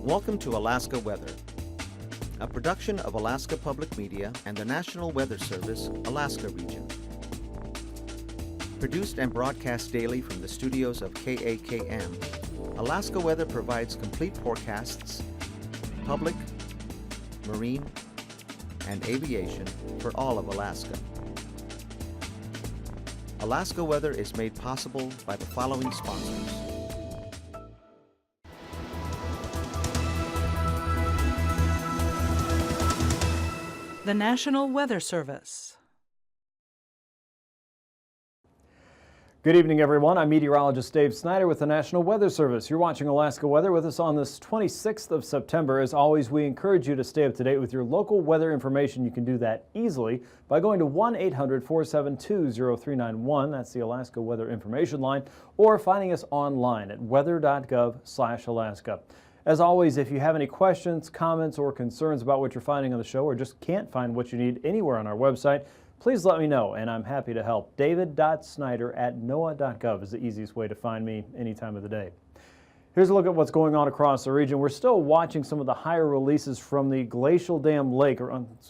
Welcome to Alaska Weather, a production of Alaska Public Media and the National Weather Service, Alaska Region. Produced and broadcast daily from the studios of KAKM, Alaska Weather provides complete forecasts, public, marine, and aviation for all of Alaska. Alaska Weather is made possible by the following sponsors. The National Weather Service. Good evening, everyone. I'm meteorologist Dave Snider with the National Weather Service. You're watching Alaska Weather with us on this 26th of September. As always, we encourage you to stay up to date with your local weather information. You can do that easily by going to 1-800-472-0391. That's the Alaska Weather Information Line, or finding us online at weather.gov/Alaska. As always, if you have any questions, comments, or concerns about what you're finding on the show, or just can't find what you need anywhere on our website, please let me know, and I'm happy to help. david.snyder@noaa.gov is the easiest way to find me any time of the day. Here's a look at what's going on across the region. We're still watching some of the higher releases from the Glacial Dam Lake,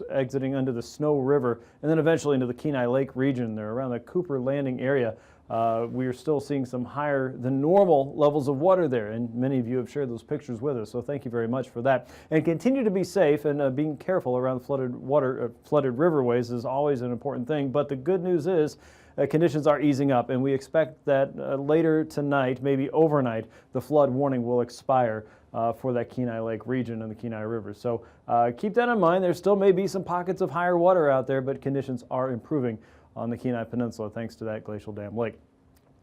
exiting under the Snow River, and then eventually into the Kenai Lake region. They're around the Cooper Landing area. We are still seeing some higher than normal levels of water there, and many of you have shared those pictures with us, so thank you very much for that. And continue to be safe, and being careful around flooded riverways is always an important thing. But the good news is conditions are easing up, and we expect that later tonight, maybe overnight, the flood warning will expire for that Kenai Lake region and the Kenai River. So keep that in mind. There still may be some pockets of higher water out there, but conditions are improving on the Kenai Peninsula thanks to that Glacial Dam Lake.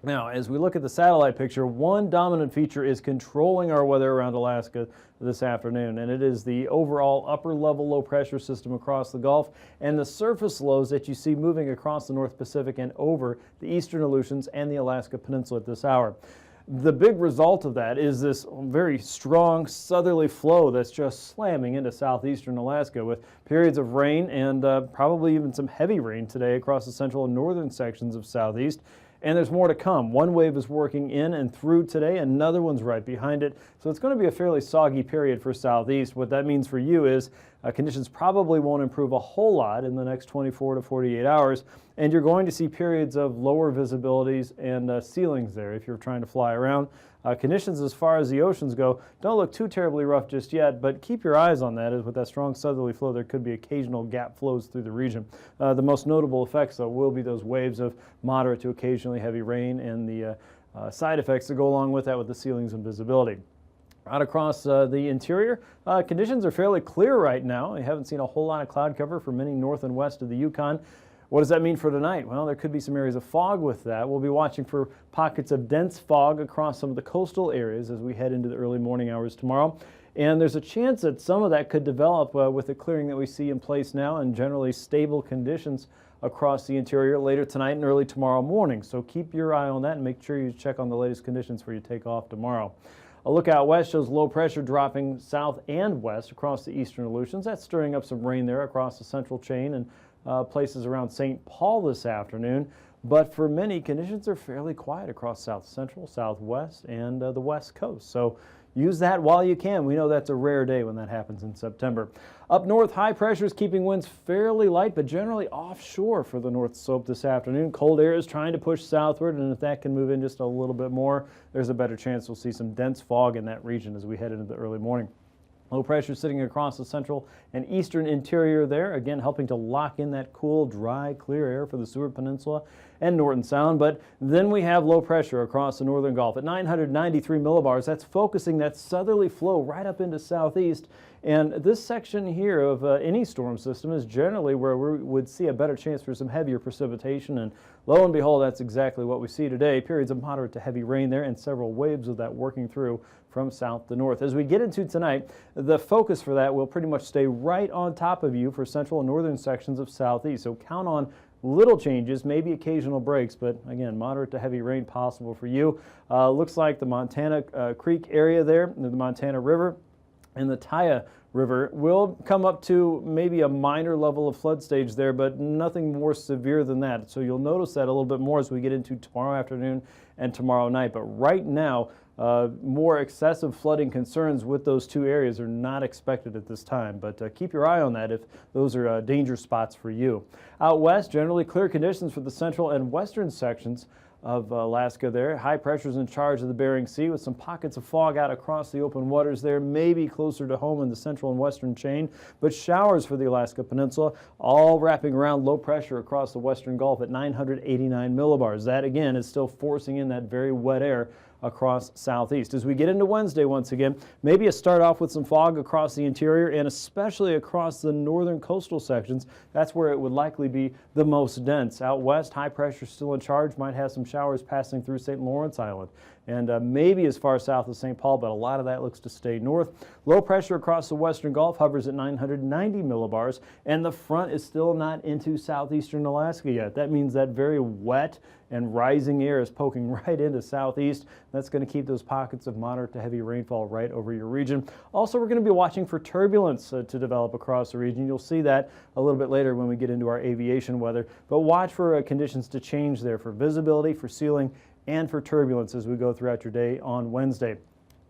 Now, as we look at the satellite picture, one dominant feature is controlling our weather around Alaska this afternoon, and it is the overall upper level low pressure system across the Gulf and the surface lows that you see moving across the North Pacific and over the eastern Aleutians and the Alaska Peninsula at this hour. The big result of that is this very strong southerly flow that's just slamming into southeastern Alaska with periods of rain and probably even some heavy rain today across the central and northern sections of southeast. And there's more to come. One wave is working in and through today, another one's right behind it. So it's going to be a fairly soggy period for southeast. What that means for you is conditions probably won't improve a whole lot in the next 24 to 48 hours. And you're going to see periods of lower visibilities and ceilings there if you're trying to fly around. Conditions as far as the oceans go don't look too terribly rough just yet, but keep your eyes on that, as with that strong southerly flow there could be occasional gap flows through the region. The most notable effects though will be those waves of moderate to occasionally heavy rain and the side effects that go along with that with the ceilings and visibility. Out across the interior, conditions are fairly clear right now. We haven't seen a whole lot of cloud cover for many north and west of the Yukon. What does that mean for tonight? Well, there could be some areas of fog with that. We'll be watching for pockets of dense fog across some of the coastal areas as we head into the early morning hours tomorrow. And there's a chance that some of that could develop with the clearing that we see in place now and generally stable conditions across the interior later tonight and early tomorrow morning. So keep your eye on that and make sure you check on the latest conditions before you take off tomorrow. A look out west shows low pressure dropping south and west across the eastern Aleutians. That's stirring up some rain there across the central chain and places around St. Paul this afternoon. But for many, conditions are fairly quiet across south central, southwest, and the west coast. So use that while you can. We know that's a rare day when that happens in September. Up north, high pressure is keeping winds fairly light, but generally offshore for the North Slope this afternoon. Cold air is trying to push southward, and if that can move in just a little bit more, there's a better chance we'll see some dense fog in that region as we head into the early morning. Low pressure sitting across the central and eastern interior there, again helping to lock in that cool, dry, clear air for the Seward Peninsula and Norton Sound. But then we have low pressure across the northern Gulf at 993 millibars. That's focusing that southerly flow right up into southeast. And this section here of any storm system is generally where we would see a better chance for some heavier precipitation. And lo and behold, that's exactly what we see today. Periods of moderate to heavy rain there and several waves of that working through from south to north. As we get into tonight, the focus for that will pretty much stay right on top of you for central and northern sections of southeast. So count on little changes, maybe occasional breaks, but again, moderate to heavy rain possible for you. Looks like the Montana Creek area there, the Montana River, and the Taya River will come up to maybe a minor level of flood stage there, but nothing more severe than that. So you'll notice that a little bit more as we get into tomorrow afternoon and tomorrow night. But right now, more excessive flooding concerns with those two areas are not expected at this time, but keep your eye on that if those are danger spots for you. Out west, generally clear conditions for the central and western sections of Alaska there. High pressures in charge of the Bering Sea with some pockets of fog out across the open waters there, maybe closer to home in the central and western chain, but showers for the Alaska Peninsula, all wrapping around low pressure across the western Gulf at 989 millibars. That again is still forcing in that very wet air across southeast. As we get into Wednesday once again, maybe a start off with some fog across the interior and especially across the northern coastal sections. That's where it would likely be the most dense. Out west, high pressure still in charge, might have some showers passing through St. Lawrence Island and maybe as far south as St. Paul, but a lot of that looks to stay north. Low pressure across the western Gulf hovers at 990 millibars, and the front is still not into southeastern Alaska yet. That means that very wet and rising air is poking right into southeast. That's going to keep those pockets of moderate to heavy rainfall right over your region. Also, we're going to be watching for turbulence to develop across the region. You'll see that a little bit later when we get into our aviation weather, but watch for conditions to change there for visibility, for sealing, and for turbulence as we go throughout your day on Wednesday.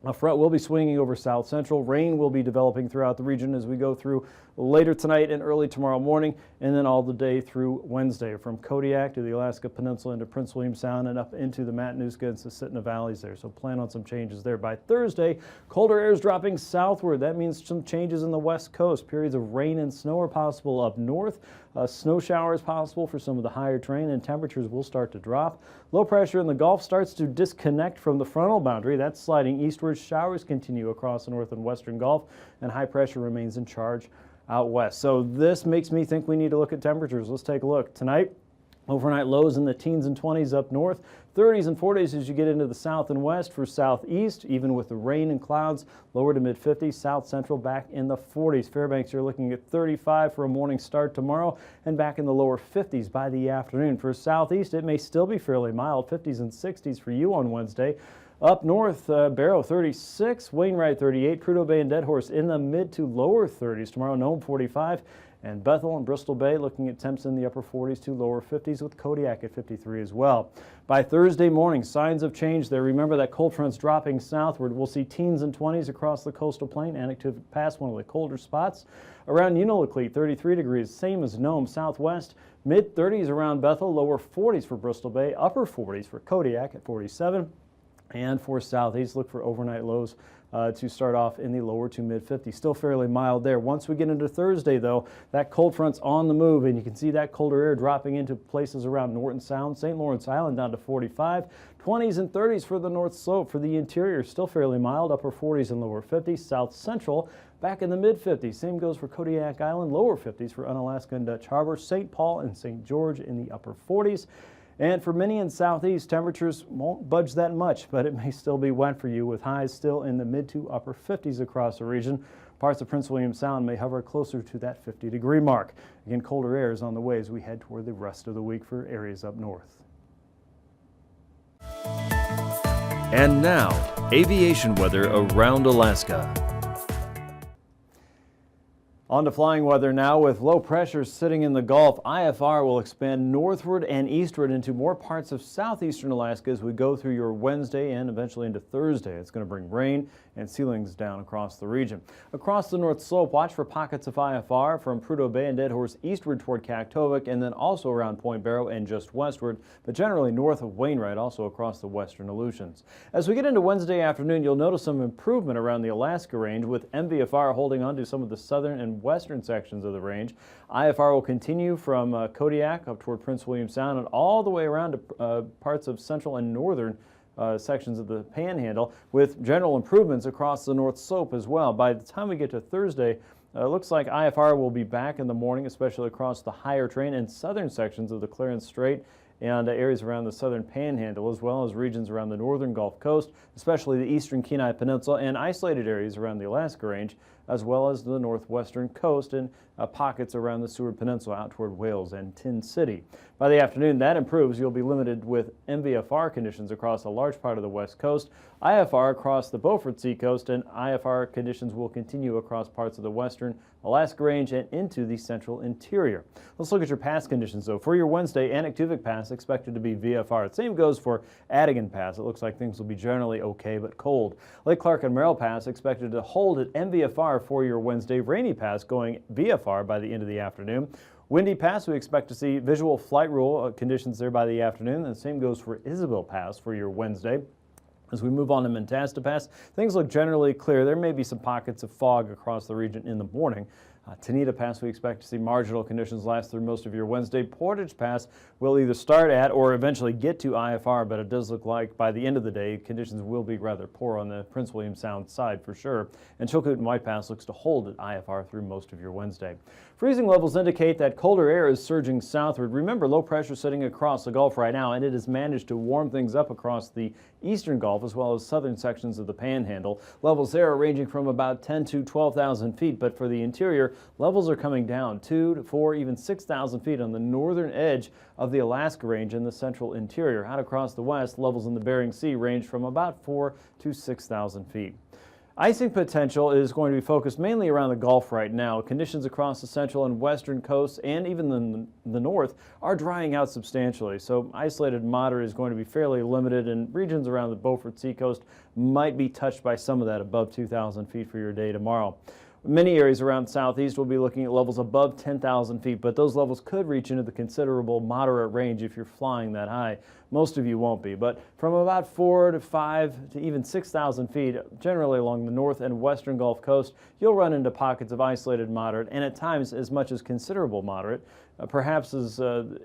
A front will be swinging over south central. Rain will be developing throughout the region as we go through later tonight and early tomorrow morning, and then all the day through Wednesday from Kodiak to the Alaska Peninsula into Prince William Sound and up into the Matanuska and Susitna valleys there. So plan on some changes there. By Thursday, colder air is dropping southward. That means some changes in the west coast. Periods of rain and snow are possible up north. Snow showers possible for some of the higher terrain, and temperatures will start to drop. Low pressure in the Gulf starts to disconnect from the frontal boundary. That's sliding eastward. Showers continue across the north and western Gulf, and high pressure remains in charge out west. So this makes me think we need to look at temperatures. Let's take a look. Tonight, overnight lows in the teens and 20s up north, 30s and 40s as you get into the south and west. For southeast, even with the rain and clouds, lower to mid 50s. South central back in the 40s. Fairbanks, you're looking at 35 for a morning start tomorrow and back in the lower 50s by the afternoon. For southeast, it may still be fairly mild, 50s and 60s for you on Wednesday. Up north, Barrow 36, Wainwright 38, Prudhoe Bay and Deadhorse in the mid to lower 30s tomorrow, Nome 45, and Bethel and Bristol Bay looking at temps in the upper 40s to lower 50s with Kodiak at 53 as well. By Thursday morning, signs of change there. Remember that cold front's dropping southward. We'll see teens and 20s across the coastal plain and active past one of the colder spots. Around Unalakleet, 33 degrees, same as Nome. Southwest, mid 30s around Bethel, lower 40s for Bristol Bay, upper 40s for Kodiak at 47. And for southeast, look for overnight lows to start off in the lower to mid 50s. Still fairly mild there. Once we get into Thursday, though, that cold front's on the move, and you can see that colder air dropping into places around Norton Sound, St. Lawrence Island down to 45. 20s and 30s for the north slope. For the interior, still fairly mild, upper 40s and lower 50s. South central, back in the mid 50s. Same goes for Kodiak Island, lower 50s for Unalaska and Dutch Harbor. St. Paul and St. George in the upper 40s. And for many in southeast, temperatures won't budge that much, but it may still be wet for you with highs still in the mid to upper 50s across the region. Parts of Prince William Sound may hover closer to that 50-degree mark. Again, colder air is on the way as we head toward the rest of the week for areas up north. And now, aviation weather around Alaska. On to flying weather now. With low pressure sitting in the Gulf, IFR will expand northward and eastward into more parts of southeastern Alaska as we go through your Wednesday and eventually into Thursday. It's going to bring rain and ceilings down across the region. Across the north slope, watch for pockets of IFR from Prudhoe Bay and Deadhorse eastward toward Kaktovik, and then also around Point Barrow and just westward, but generally north of Wainwright, also across the western Aleutians. As we get into Wednesday afternoon, you'll notice some improvement around the Alaska range, with MVFR holding on to some of the southern and western sections of the range. IFR will continue from Kodiak up toward Prince William Sound and all the way around to parts of central and northern sections of the Panhandle, with general improvements across the north slope as well. By the time we get to Thursday, it looks like IFR will be back in the morning, especially across the higher terrain and southern sections of the Clarence Strait and areas around the southern Panhandle, as well as regions around the northern Gulf Coast, especially the eastern Kenai Peninsula and isolated areas around the Alaska Range. as well as the northwestern coast and pockets around the Seward Peninsula out toward Wales and Tin City. By the afternoon, that improves. You'll be limited with MVFR conditions across a large part of the west coast, IFR across the Beaufort Seacoast, and IFR conditions will continue across parts of the western Alaska Range and into the central interior. Let's look at your pass conditions, though. For your Wednesday, Anaktuvuk Pass expected to be VFR. The same goes for Adigan Pass. It looks like things will be generally okay but cold. Lake Clark and Merrill Pass expected to hold at MVFR for your Wednesday. Rainy Pass going VFR by the end of the afternoon. Windy Pass, we expect to see visual flight rule conditions there by the afternoon. And the same goes for Isabel Pass for your Wednesday. As we move on to Mentasta Pass, things look generally clear. There may be some pockets of fog across the region in the morning. Tenita Pass, we expect to see marginal conditions last through most of your Wednesday. Portage Pass will either start at or eventually get to IFR, but it does look like by the end of the day, conditions will be rather poor on the Prince William Sound side for sure. And Chilkoot and White Pass looks to hold at IFR through most of your Wednesday. Freezing levels indicate that colder air is surging southward. Remember, low pressure sitting across the Gulf right now, and it has managed to warm things up across the eastern Gulf as well as southern sections of the Panhandle. Levels there are ranging from about 10 to 12,000 feet, but for the interior, levels are coming down 2 to 4, even 6,000 feet on the northern edge of the Alaska Range and the central interior. Out across the west, levels in the Bering Sea range from about 4 to 6,000 feet. Icing potential is going to be focused mainly around the Gulf right now. Conditions across the central and western coasts and even the north are drying out substantially. So isolated moderate is going to be fairly limited, and regions around the Beaufort Seacoast might be touched by some of that above 2,000 feet for your day tomorrow. Many areas around southeast will be looking at levels above 10,000 feet, but those levels could reach into the considerable moderate range if you're flying that high. Most of you won't be, but from about 4 to 5 to even 6,000 feet, generally along the north and western Gulf Coast, you'll run into pockets of isolated moderate and at times as much as considerable moderate. Perhaps as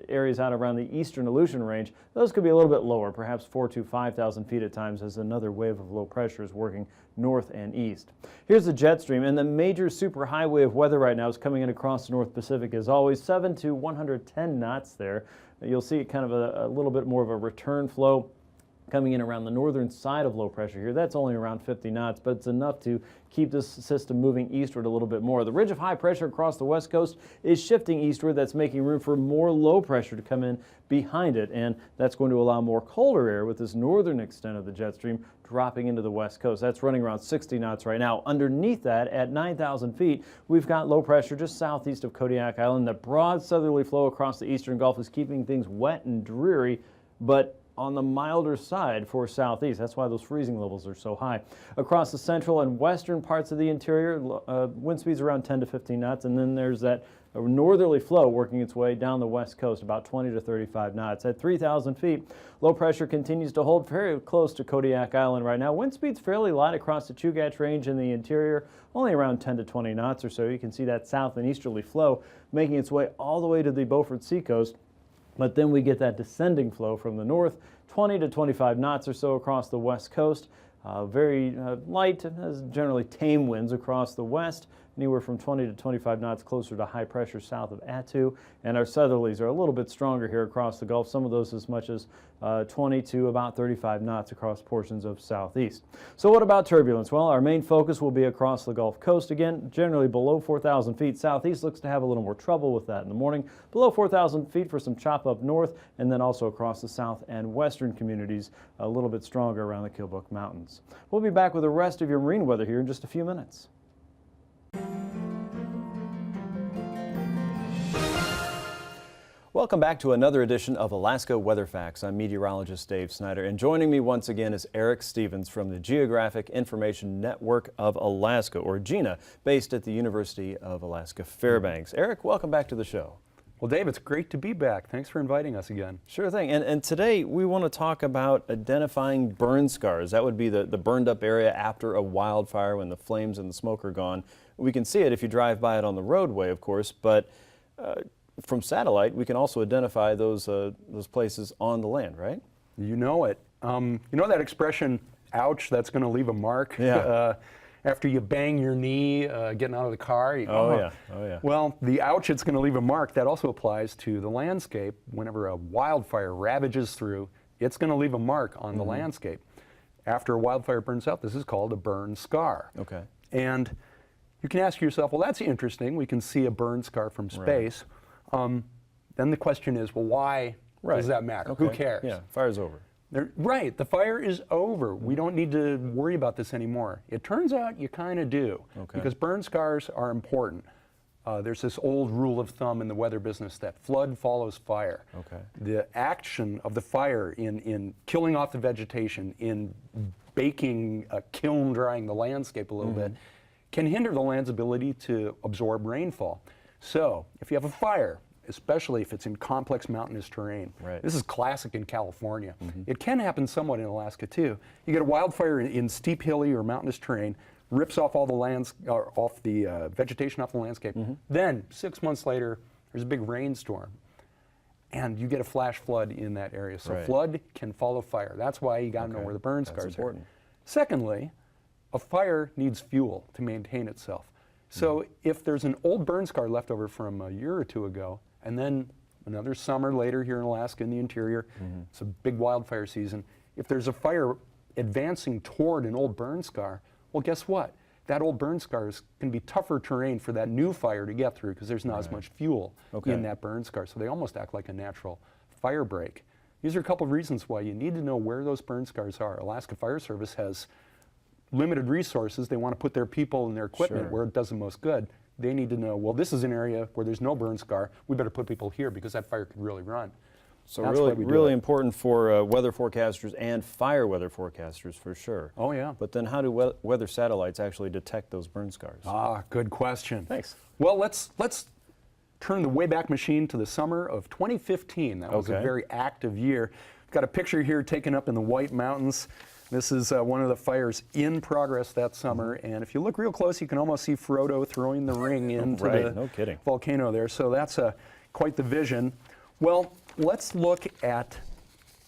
areas out around the eastern Aleutian Range, those could be a little bit lower, perhaps 4,000 to 5,000 feet at times as another wave of low pressure is working north and east. Here's the jet stream, and the major superhighway of weather right now is coming in across the North Pacific as always, 7 to 110 knots there. You'll see kind of a little bit more of a return flow coming in around the northern side of low pressure here. That's only around 50 knots, but it's enough to keep this system moving eastward a little bit more. The ridge of high pressure across the west coast is shifting eastward. That's making room for more low pressure to come in behind it, and that's going to allow more colder air with this northern extent of the jet stream dropping into the west coast. That's running around 60 knots right now. Underneath that, at 9,000 feet, we've got low pressure just southeast of Kodiak Island. The broad southerly flow across the eastern Gulf is keeping things wet and dreary, but on the milder side for southeast. That's why those freezing levels are so high. Across the central and western parts of the interior, wind speeds around 10 to 15 knots, and then there's that northerly flow working its way down the west coast, about 20 to 35 knots. At 3,000 feet, low pressure continues to hold very close to Kodiak Island right now. Wind speeds fairly light across the Chugach Range in the interior, only around 10 to 20 knots or so. You can see that south and easterly flow making its way all the way to the Beaufort Seacoast. But then we get that descending flow from the north, 20 to 25 knots or so across the west coast. Very light, generally tame winds across the west, anywhere from 20 to 25 knots closer to high pressure south of Attu. And our southerlies are a little bit stronger here across the Gulf, some of those as much as 20 to about 35 knots across portions of southeast. So what about turbulence? Well, our main focus will be across the Gulf Coast. Again, generally below 4,000 feet. Southeast looks to have a little more trouble with that in the morning. Below 4,000 feet for some chop up north, and then also across the south and western communities, a little bit stronger around the Killbuck Mountains. We'll be back with the rest of your marine weather here in just a few minutes. Welcome back to another edition of Alaska Weather Facts. I'm meteorologist Dave Snider, and joining me once again is Eric Stevens from the Geographic Information Network of Alaska, or GINA, based at the University of Alaska Fairbanks. Eric, welcome back to the show. Well, Dave, it's great to be back. Thanks for inviting us again. Sure thing. And today we want to talk about identifying burn scars. That would be the burned up area after a wildfire when the flames and the smoke are gone. We can see it if you drive by it on the roadway, of course, but from satellite, we can also identify those places on the land, right? You know it. You know that expression, ouch, that's going to leave a mark? Yeah. After you bang your knee getting out of the car. Oh yeah. Well, the ouch, it's going to leave a mark, that also applies to the landscape. Whenever a wildfire ravages through, it's going to leave a mark on the landscape. After a wildfire burns out, this is called a burn scar. Okay. And You can ask yourself, well, that's interesting. We can see a burn scar from space. Then the question is, well, why does that matter? Who cares? Yeah, fire's over. Right, the fire is over. We don't need to worry about this anymore. It turns out you kind of do, because burn scars are important. There's this old rule of thumb in the weather business that flood follows fire. The action of the fire in killing off the vegetation, in baking, kiln drying the landscape a little bit, can hinder the land's ability to absorb rainfall. So if you have a fire, especially if it's in complex mountainous terrain. This is classic in California. It can happen somewhat in Alaska too. You get a wildfire in steep, hilly, or mountainous terrain, rips off all the vegetation off the landscape. Then 6 months later, there's a big rainstorm, and you get a flash flood in that area. So flood can follow fire. That's why you got to know where the burn scars are. Secondly, a fire needs fuel to maintain itself. So if there's an old burn scar left over from a year or two ago, and then another summer later here in Alaska in the interior, it's a big wildfire season. If there's a fire advancing toward an old burn scar, well, guess what? That old burn scar is going to be tougher terrain for that new fire to get through because there's not as much fuel in that burn scar. So they almost act like a natural fire break. These are a couple of reasons why you need to know where those burn scars are. Alaska Fire Service has limited resources. They want to put their people and their equipment where it does the most good. They need to know, well, this is an area where there's no burn scar. We better put people here because that fire could really run. So really important for weather forecasters and fire weather forecasters for sure. Oh, yeah. But then how do weather satellites actually detect those burn scars? Good question. Thanks. Well, let's turn the Wayback Machine to the summer of 2015. That was a very active year. We've got a picture here taken up in the White Mountains. This is one of the fires in progress that summer, and if you look real close, you can almost see Frodo throwing the ring into the volcano there. So that's quite the vision. Well, let's look at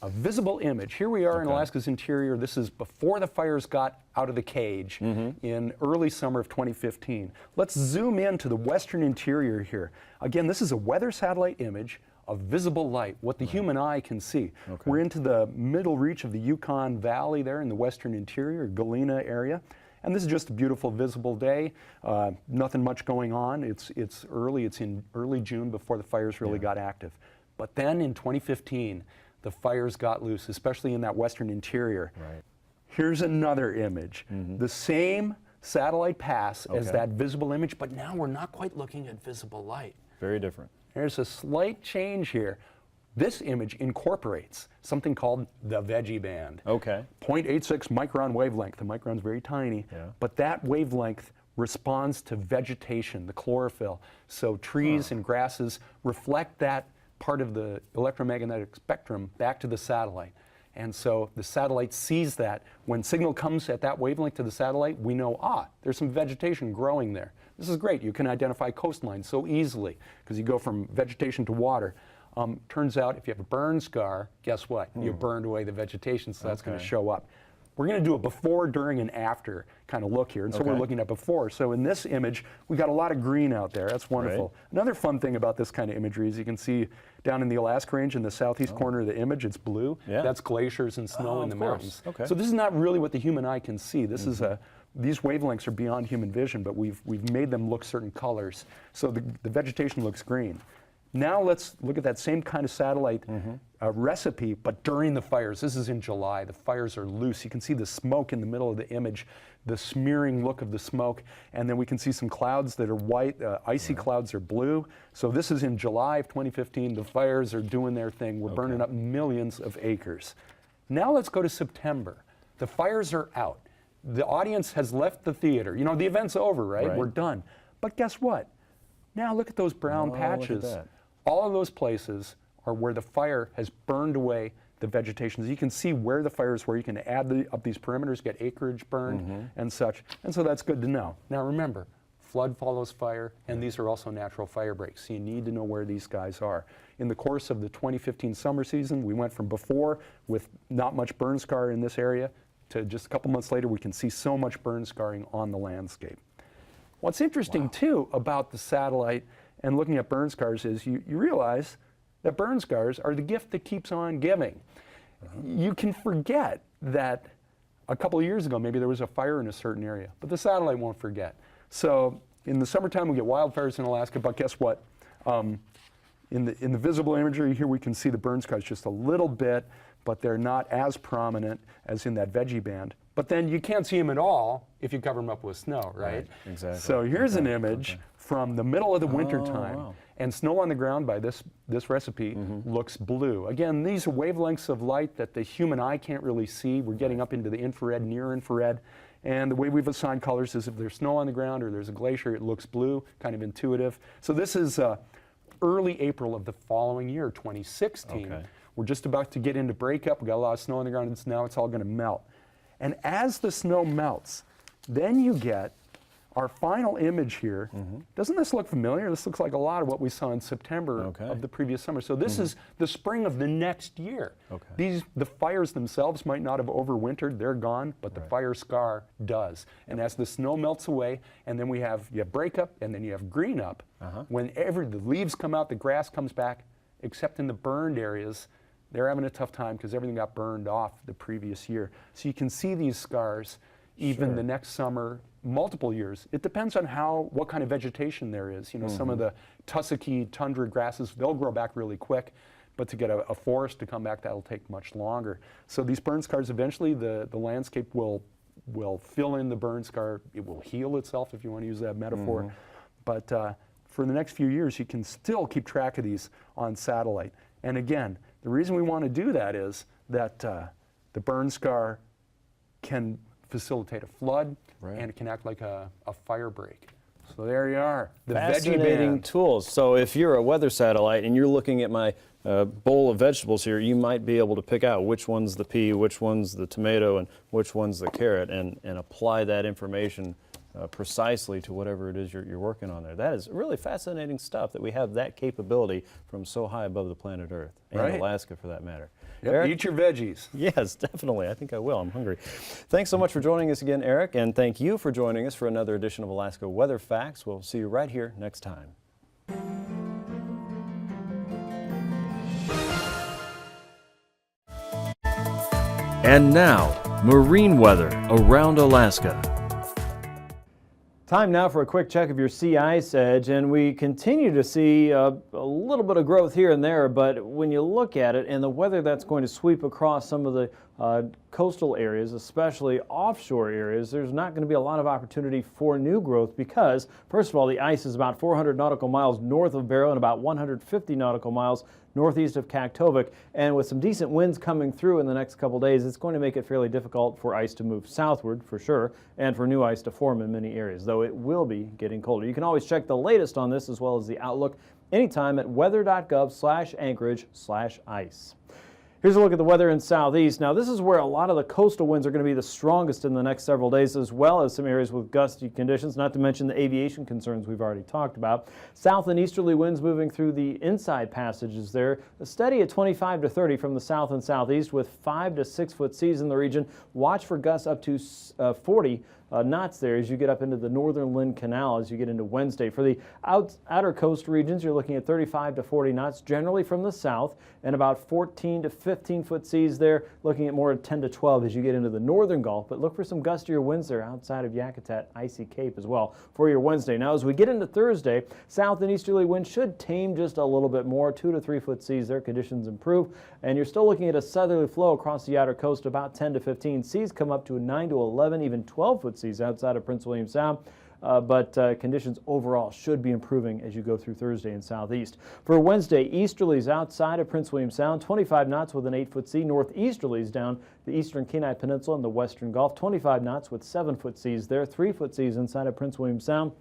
a visible image. Here we are in Alaska's interior. This is before the fires got out of the cage in early summer of 2015. Let's zoom into the western interior here. Again, this is a weather satellite image of visible light, what the human eye can see. We're into the middle reach of the Yukon Valley there in the western interior, Galena area. And this is just a beautiful visible day. Nothing much going on. It's in early June before the fires really got active. But then in 2015, the fires got loose, especially in that western interior. Here's another image. The same satellite pass as that visible image, but now we're not quite looking at visible light. Very different. There's a slight change here. This image incorporates something called the veggie band. 0.86 micron wavelength. The micron's very tiny, but that wavelength responds to vegetation, the chlorophyll. So trees and grasses reflect that part of the electromagnetic spectrum back to the satellite. And so the satellite sees that. When signal comes at that wavelength to the satellite, we know, there's some vegetation growing there. This is great. You can identify coastlines so easily because you go from vegetation to water. Turns out if you have a burn scar, guess what? You burned away the vegetation, so that's going to show up. We're going to do a before, during, and after kind of look here. And so we're looking at before. So in this image, we got a lot of green out there. That's wonderful. Another fun thing about this kind of imagery is you can see down in the Alaska Range in the southeast corner of the image, it's blue. That's glaciers and snow in the mountains. So this is not really what the human eye can see. This is these wavelengths are beyond human vision, but we've made them look certain colors. So the vegetation looks green. Now let's look at that same kind of satellite recipe, but during the fires. This is in July. The fires are loose. You can see the smoke in the middle of the image, the smearing look of the smoke, and then we can see some clouds that are white. Icy clouds are blue. So this is in July of 2015. The fires are doing their thing. We're burning up millions of acres. Now let's go to September. The fires are out. The audience has left the theater. You know, the event's over, right? We're done. But guess what? Now look at those brown patches. Look at that. All of those places are where the fire has burned away the vegetation. So you can see where the fires were. You can add up these perimeters, get acreage burned and such. And so that's good to know. Now remember, flood follows fire, and these are also natural fire breaks. So you need to know where these guys are. In the course of the 2015 summer season, we went from before with not much burn scar in this area to just a couple months later, we can see so much burn scarring on the landscape. What's interesting too about the satellite and looking at burn scars is you realize that burn scars are the gift that keeps on giving. You can forget that a couple of years ago maybe there was a fire in a certain area, but the satellite won't forget. So in the summertime, we get wildfires in Alaska, but guess what? In the visible imagery here, we can see the burn scars just a little bit, but they're not as prominent as in that veggie band. But then you can't see them at all if you cover them up with snow, right? Exactly. So here's an image from the middle of the winter time. Wow. And snow on the ground by this recipe looks blue. Again, these are wavelengths of light that the human eye can't really see. We're getting up into the infrared, near infrared. And the way we've assigned colors is if there's snow on the ground or there's a glacier, it looks blue, kind of intuitive. So this is early April of the following year, 2016. Okay. We're just about to get into breakup. We've got a lot of snow on the ground, and now it's all going to melt. And as the snow melts, then you get our final image here. Doesn't this look familiar? This looks like a lot of what we saw in September of the previous summer. So this is the spring of the next year. The fires themselves might not have overwintered, they're gone, but the fire scar does. And as the snow melts away, and then you have breakup, and then you have green up, whenever the leaves come out, the grass comes back, except in the burned areas, they're having a tough time because everything got burned off the previous year. So you can see these scars even the next summer, multiple years. It depends on what kind of vegetation there is. You know, some of the tussocky tundra grasses, they'll grow back really quick, but to get a forest to come back, that'll take much longer. So these burn scars, eventually the landscape will fill in the burn scar. It will heal itself, if you want to use that metaphor. But for the next few years, you can still keep track of these on satellite. And again, the reason we want to do that is that the burn scar can facilitate a flood, and it can act like a fire break. So there you are, the veggie band. tools. So if you're a weather satellite and you're looking at my bowl of vegetables here, you might be able to pick out which one's the pea, which one's the tomato, and which one's the carrot, and apply that information precisely to whatever it is you're working on there. That is really fascinating stuff that we have that capability from so high above the planet Earth, and Alaska for that matter. Yep, Eric? eat your veggies. Yes, definitely. I think I will. I'm hungry. Thanks so much for joining us again, Eric, and thank you for joining us for another edition of Alaska Weather Facts. We'll see you right here next time. And now, marine weather around Alaska. Time now for a quick check of your sea ice edge, and we continue to see a little bit of growth here and there, but when you look at it and the weather that's going to sweep across some of the coastal areas, especially offshore areas, there's not going to be a lot of opportunity for new growth because, first of all, the ice is about 400 nautical miles north of Barrow and about 150 nautical miles northeast of Kaktovik, and with some decent winds coming through in the next couple days, it's going to make it fairly difficult for ice to move southward for sure, and for new ice to form in many areas, though it will be getting colder. You can always check the latest on this as well as the outlook anytime at weather.gov/Anchorage/ice. Here's a look at the weather in southeast. Now this is where a lot of the coastal winds are going to be the strongest in the next several days, as well as some areas with gusty conditions, not to mention the aviation concerns we've already talked about. South and easterly winds moving through the inside passages there, steady at 25 to 30 from the south and southeast with 5 to 6 foot seas in the region. Watch for gusts up to 40 knots there as you get up into the northern Lynn Canal as you get into Wednesday. For the outer coast regions, you're looking at 35 to 40 knots, generally from the south, and about 14 to 15 foot seas there, looking at more at 10 to 12 as you get into the northern Gulf. But look for some gustier winds there outside of Yakutat, Icy Cape as well for your Wednesday. Now as we get into Thursday, south and easterly winds should tame just a little bit more, 2 to 3 foot seas there, conditions improve, and you're still looking at a southerly flow across the outer coast, about 10 to 15. Seas come up to 9 to 11, even 12 foot seas outside of Prince William Sound. But conditions overall should be improving as you go through Thursday and southeast. For Wednesday, easterlies outside of Prince William Sound, 25 knots with an 8 foot sea. Northeasterlies down the eastern Kenai Peninsula and the western Gulf, 25 knots with 7 foot seas there, 3 foot seas inside of Prince William Sound.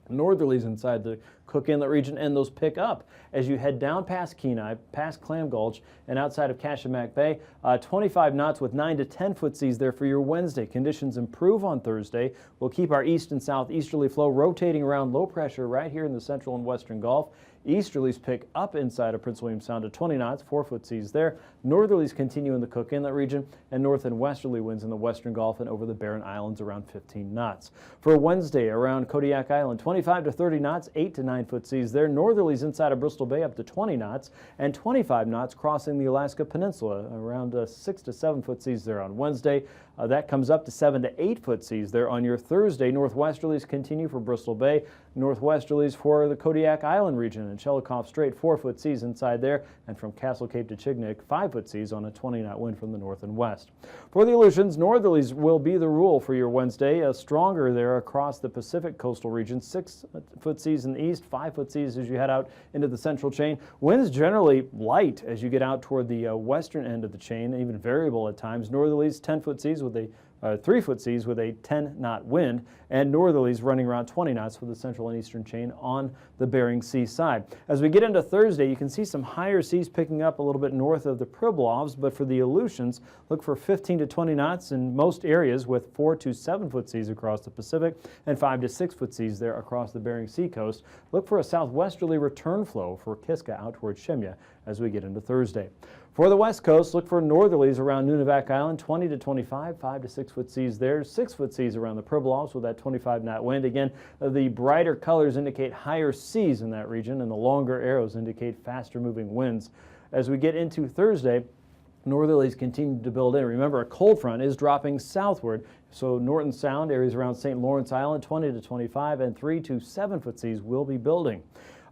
Northerlies inside the Cook Inlet region, and those pick up as you head down past Kenai, past Clam Gulch, and outside of Kachemak Bay. 25 knots with 9 to 10 foot seas there for your Wednesday. Conditions improve on Thursday. We'll keep our east and southeasterly flow rotating around low pressure right here in the central and western Gulf. Easterlies pick up inside of Prince William Sound to 20 knots, 4-foot seas there. Northerlies continue in the Cook Inlet region, and north and westerly winds in the western Gulf and over the Barren Islands around 15 knots. For Wednesday, around Kodiak Island, 25 to 30 knots, 8 to 9-foot seas there. Northerlies inside of Bristol Bay up to 20 knots, and 25 knots crossing the Alaska Peninsula, around 6 to 7-foot seas there on Wednesday. That comes up to 7 to 8-foot seas there on your Thursday. Northwesterlies continue for Bristol Bay. Northwesterlies for the Kodiak Island region and Shelikof Strait, 4-foot seas inside there. And from Castle Cape to Chignik, 5-foot seas on a 20-knot wind from the north and west. For the Aleutians, northerlies will be the rule for your Wednesday. Stronger there across the Pacific coastal region, 6-foot seas in the east, 5-foot seas as you head out into the central chain. Winds generally light as you get out toward the western end of the chain, even variable at times. Northerlies, 10-foot seas with a 3-foot seas with a 10-knot wind, and northerlies running around 20 knots for the central and eastern chain on the Bering Sea side. As we get into Thursday, you can see some higher seas picking up a little bit north of the Pribilofs, but for the Aleutians, look for 15 to 20 knots in most areas with 4 to 7-foot seas across the Pacific and 5 to 6-foot seas there across the Bering Sea coast. Look for a southwesterly return flow for Kiska out towards Shemya as we get into Thursday. For the west coast, look for northerlies around Nunivak Island, 20 to 25, 5 to 6-foot seas there, 6-foot seas around the Pribilofs with that 25-knot wind. Again, the brighter colors indicate higher seas in that region, and the longer arrows indicate faster moving winds. As we get into Thursday, northerlies continue to build in. Remember, a cold front is dropping southward, so Norton Sound, areas around St. Lawrence Island, 20 to 25, and 3 to 7-foot seas will be building.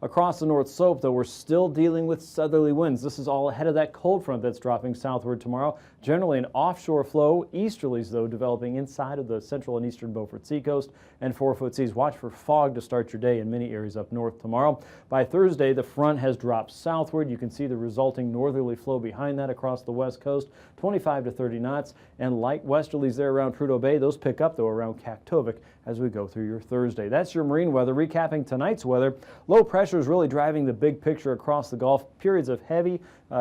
Across the North Slope, though, we're still dealing with southerly winds. This is all ahead of that cold front that's dropping southward tomorrow. Generally an offshore flow. Easterlies, though, developing inside of the central and eastern Beaufort Seacoast and 4-foot seas. Watch for fog to start your day in many areas up north tomorrow. By Thursday, the front has dropped southward. You can see the resulting northerly flow behind that across the west coast, 25 to 30 knots, and light westerlies there around Prudhoe Bay. Those pick up, though, around Kaktovik as we go through your Thursday. That's your marine weather. Recapping tonight's weather, low pressure is really driving the big picture across the Gulf. Periods of heavy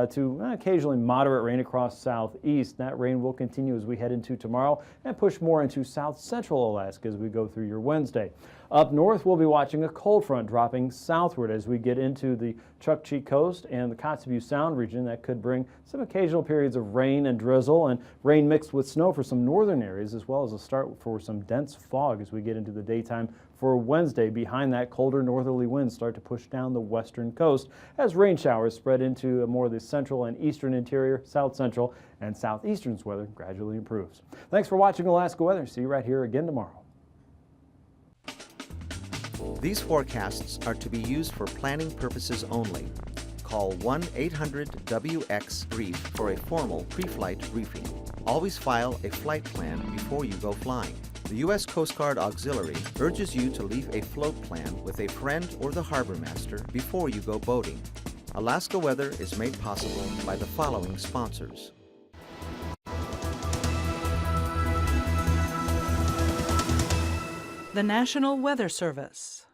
to occasionally moderate rain across southeast. That rain will continue as we head into tomorrow and push more into south central Alaska as we go through your Wednesday. Up north, we'll be watching a cold front dropping southward as we get into the Chukchi Coast and the Kotzebue Sound region. That could bring some occasional periods of rain and drizzle, and rain mixed with snow for some northern areas, as well as a start for some dense fog as we get into the daytime for Wednesday. Behind that, colder northerly winds start to push down the western coast as rain showers spread into more of the central and eastern interior, south central, and southeastern's weather gradually improves. Thanks for watching Alaska Weather. See you right here again tomorrow. These forecasts are to be used for planning purposes only. Call 1-800-WX-BRIEF for a formal pre-flight briefing. Always file a flight plan before you go flying. The U.S. Coast Guard Auxiliary urges you to leave a float plan with a friend or the harbor master before you go boating. Alaska Weather is made possible by the following sponsors. The National Weather Service.